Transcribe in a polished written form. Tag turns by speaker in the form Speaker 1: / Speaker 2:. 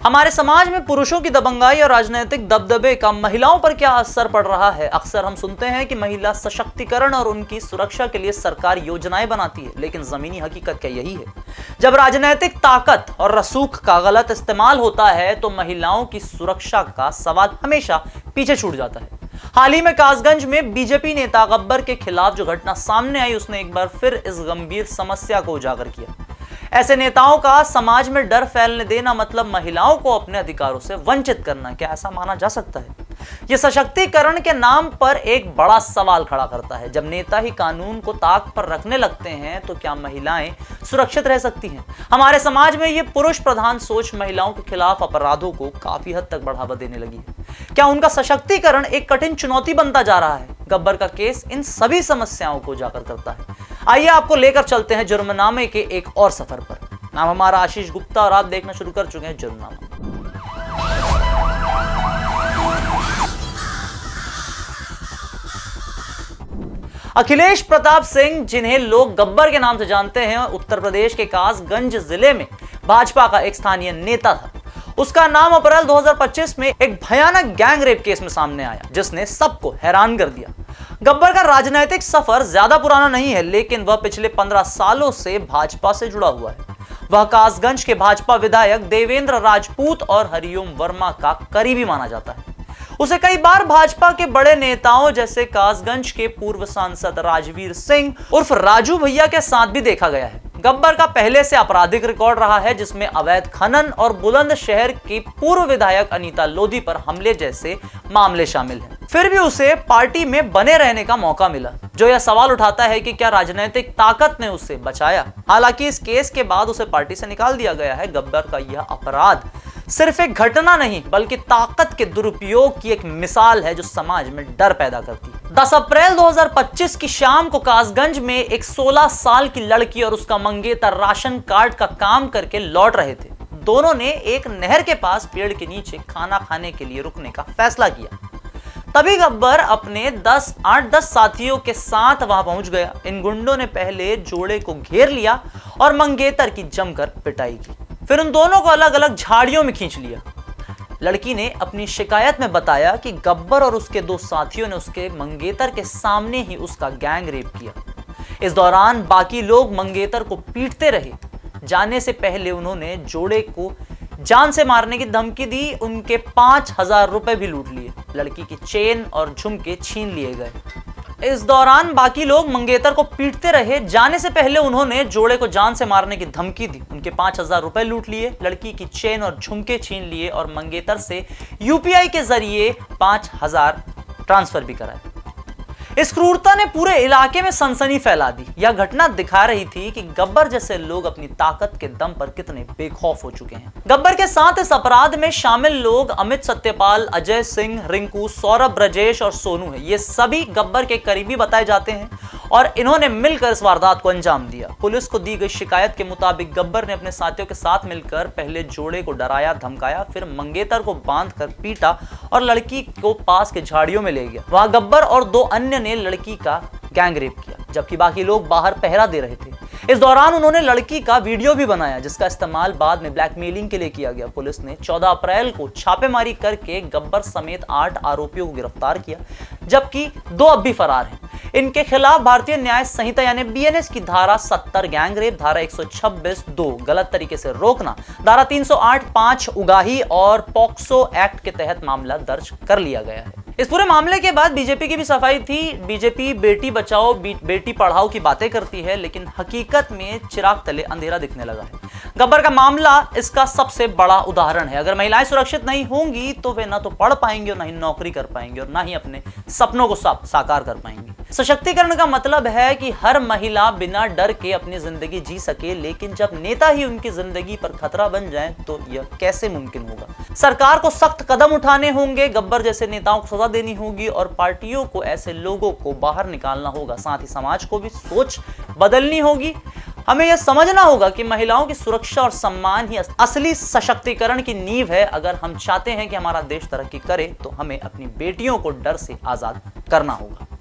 Speaker 1: हमारे समाज में पुरुषों की दबंगाई और राजनीतिक दबदबे का महिलाओं पर क्या असर पड़ रहा है। अक्सर हम सुनते हैं कि महिला सशक्तिकरण और उनकी सुरक्षा के लिए सरकार योजनाएं बनाती है, लेकिन जमीनी हकीकत क्या यही है? जब राजनीतिक ताकत और रसूख का गलत इस्तेमाल होता है तो महिलाओं की सुरक्षा का सवाल हमेशा पीछे छूट जाता है। हाल ही में कासगंज में बीजेपी नेता गब्बर के खिलाफ जो घटना सामने आई, उसने एक बार फिर इस गंभीर समस्या को उजागर किया। ऐसे नेताओं का समाज में डर फैलने देना मतलब महिलाओं को अपने अधिकारों से वंचित करना, क्या ऐसा माना जा सकता है? यह सशक्तिकरण के नाम पर एक बड़ा सवाल खड़ा करता है। जब नेता ही कानून को ताक पर रखने लगते हैं तो क्या महिलाएं सुरक्षित रह सकती हैं? हमारे समाज में यह पुरुष प्रधान सोच महिलाओं के खिलाफ अपराधों को काफी हद तक बढ़ावा देने लगी है। क्या उनका सशक्तिकरण एक कठिन चुनौती बनता जा रहा है? गब्बर का केस इन सभी समस्याओं को उजागर करता है। आइए आपको लेकर चलते हैं जुर्मनामे के एक और सफर पर। नाम हमारा आशीष गुप्ता और आप देखना शुरू कर चुके हैं जुर्मनामा। अखिलेश प्रताप सिंह, जिन्हें लोग गब्बर के नाम से जानते हैं, उत्तर प्रदेश के कासगंज जिले में भाजपा का एक स्थानीय नेता था। उसका नाम अप्रैल 2025 में एक भयानक गैंग रेप केस में सामने आया, जिसने सबको हैरान कर दिया। गब्बर का राजनीतिक सफर ज्यादा पुराना नहीं है, लेकिन वह पिछले 15 सालों से भाजपा से जुड़ा हुआ है। वह कासगंज के भाजपा विधायक देवेंद्र राजपूत और हरिओम वर्मा का करीबी माना जाता है। उसे कई बार भाजपा के बड़े नेताओं जैसे कासगंज के पूर्व सांसद राजवीर सिंह उर्फ राजू भैया के साथ भी देखा गया है। गब्बर का पहले से आपराधिक रिकॉर्ड रहा है, जिसमें अवैध खनन और बुलंदशहर की पूर्व विधायक अनीता लोधी पर हमले जैसे मामले शामिल हैं। फिर भी उसे पार्टी में बने रहने का मौका मिला, जो यह सवाल उठाता है कि क्या राजनीतिक ताकत ने उसे बचाया। हालांकि इस केस के बाद उसे पार्टी से निकाल दिया गया है। गब्बर का यह अपराध सिर्फ एक घटना नहीं, बल्कि ताकत के दुरुपयोग की एक मिसाल है जो समाज में डर पैदा करती है। 10 अप्रैल 2025 की शाम को कासगंज में एक 16 साल की लड़की और उसका मंगेतर राशन कार्ड का काम करके लौट रहे थे। दोनों ने एक नहर के पास पेड़ के नीचे खाना खाने के लिए रुकने का फैसला किया। तभी गब्बर अपने 8-10 साथियों के साथ वहां पहुंच गया। इन गुंडों ने पहले जोड़े को घेर लिया और मंगेतर की जमकर पिटाई की। फिर उन दोनों को अलग अलग झाड़ियों में खींच लिया। लड़की ने अपनी शिकायत में बताया कि गब्बर और उसके 2 साथियों ने उसके मंगेतर के सामने ही उसका गैंग रेप किया। इस दौरान बाकी लोग मंगेतर को पीटते रहे। जाने से पहले उन्होंने जोड़े को जान से मारने की धमकी दी। उनके 5000 रुपए भी लूट लिए। लड़की की चेन और झुमके छीन लिए गए। इस दौरान बाकी लोग मंगेतर को पीटते रहे। जाने से पहले उन्होंने जोड़े को जान से मारने की धमकी दी। उनके 5000 रुपए लूट लिए, लड़की की चेन और झुमके छीन लिए और मंगेतर से यूपीआई के जरिए 5000 ट्रांसफर भी कराए। इस क्रूरता ने पूरे इलाके में सनसनी फैला दी। यह घटना दिखा रही थी कि गब्बर जैसे लोग अपनी ताकत के दम पर कितने बेखौफ हो चुके हैं। गब्बर के साथ इस अपराध में शामिल लोग अमित सत्यपाल, अजय सिंह, रिंकू, सौरभ, ब्रजेश और सोनू है। ये सभी गब्बर के करीबी बताए जाते हैं और इन्होंने मिलकर इस वारदात को अंजाम दिया। पुलिस को दी गई शिकायत के मुताबिक गब्बर ने अपने साथियों के साथ मिलकर पहले जोड़े को डराया, धमकाया, फिर मंगेतर को बांधकर पीटा और लड़की को पास के झाड़ियों में ले गया। वहां गब्बर और 2 अन्य ने लड़की का गैंग रेप किया, जबकि बाकी लोग बाहर पहरा दे रहे थे। इस दौरान उन्होंने लड़की का वीडियो भी बनाया, जिसका इस्तेमाल बाद में ब्लैकमेलिंग के लिए किया गया। पुलिस ने 14 अप्रैल को छापेमारी करके गब्बर समेत 8 आरोपियों को गिरफ्तार किया, जबकि 2 अब भी फरार हैं। इनके खिलाफ भारतीय न्याय संहिता यानी बीएनएस की धारा 70 गैंग रेप, धारा 126(2) गलत तरीके से रोकना, धारा 308(5) उगाही और पॉक्सो एक्ट के तहत मामला दर्ज कर लिया गया है। इस पूरे मामले के बाद बीजेपी की भी सफाई थी। बीजेपी बेटी बचाओ बेटी पढ़ाओ की बातें करती है, लेकिन हकीकत में चिराग तले अंधेरा दिखने लगा है। गब्बर का मामला इसका सबसे बड़ा उदाहरण है। अगर महिलाएं सुरक्षित नहीं होंगी तो वे ना तो पढ़ पाएंगी और ना ही नौकरी कर पाएंगी और ना ही अपने सपनों को साकार कर पाएंगी। सशक्तिकरण का मतलब है कि हर महिला बिना डर के अपनी जिंदगी जी सके, लेकिन जब नेता ही उनकी जिंदगी पर खतरा बन जाए तो यह कैसे मुमकिन होगा? सरकार को सख्त कदम उठाने होंगे, गब्बर जैसे नेताओं को सजा देनी होगी और पार्टियों को ऐसे लोगों को बाहर निकालना होगा। साथ ही समाज को भी सोच बदलनी होगी। हमें यह समझना होगा कि महिलाओं की सुरक्षा और सम्मान ही असली सशक्तिकरण की नींव है। अगर हम चाहते हैं कि हमारा देश तरक्की करे तो हमें अपनी बेटियों को डर से आजाद करना होगा।